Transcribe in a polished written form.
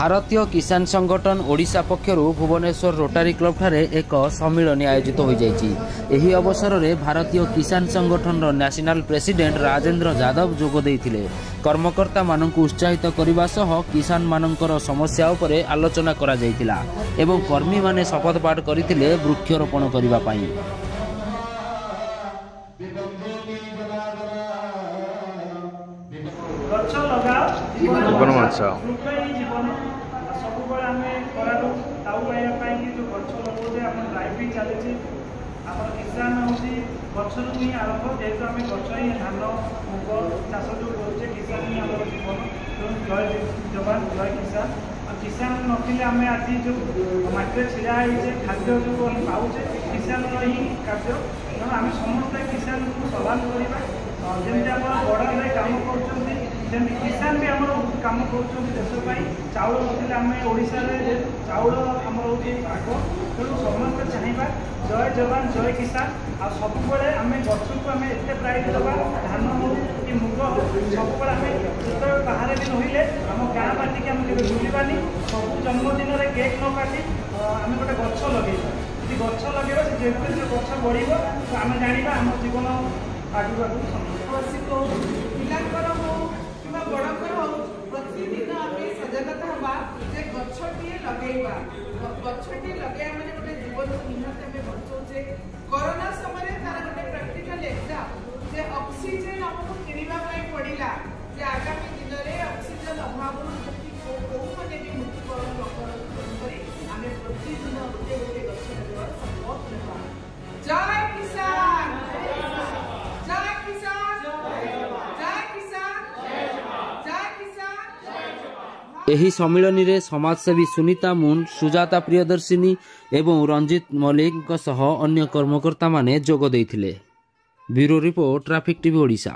भारतीय किसान संगठन ओडिशा पक्षर भुवनेश्वर रोटारी क्लब ठारे एक सम्मिलन आयोजित हो जाइछि। एही अवसर में भारतीय किसान संगठन नेशनल प्रेसिडेंट राजेंद्र यादव जोग देइथिले। कर्मकर्ता माननकु उत्साहित करबा सह किसान माननकर समस्या उपरे आलोचना करा जाइतिला एवं कर्मी माने शपथ पाठ करथिले वृक्षरोपण करबा पई। जीवन माछा जीवन सब आम करालु ताऊ पाइबा जो गछ लगे आम ड्राइव भी चली किसान हूँ गचर ही आरंभ जेहेतु आम गच ही धान मुग चाष जो करुचे किसान ही आम जीवन जय जवान जय किसान किसान नथिले आम आज जो माटी छिड़ा होइछे खाद्य जो पाऊे किसान ही कार्य तेणु आम समस्ते किसान को सम्मान करवा जमी आप बड़ा काम कर किसान भी आम कम कर देश चाउल नथिले आम ओडिशा चाउल आम आग तेणु समस्त चाहिए जय जवान जय किसान आ सब आम गच को आम एत प्रायोरिटी दबा धान हो कि मुग हो सब आम जो बाहर भी रहिले आम गाँ बाटी की आम भूलवानी सब जन्मदिन में केक न काटी आम गोटे गच लगे जी गच लगे से जो गच बढ़ तो आम जाना आम जीवन आगे प्रतिदिन आम सजगता हवा गछटी लगेगा गछटी लगे गोटे जीवन निहत आम बचाऊे कोरोना समय तार गोटे प्रैक्टिकल एग्जाम जे ऑक्सीजन आमको किणवा पड़ा जे आगामी दिन में ऑक्सीजन अभाव मैंने भी मृत्युवरण आम प्रतिदिन गोटे गोटे गछ लगार शपथ नेबा। जय किसान जय किसान जय किसान जय किसान। एही सम्मिलन रे समाजसेवी सुनीता मुन, सुजाता प्रियदर्शिनी एवं रंजित मल्लिक सह अन्य कर्मकर्ता माने जोग देइथिले। Bureau report traffic TV Odisha.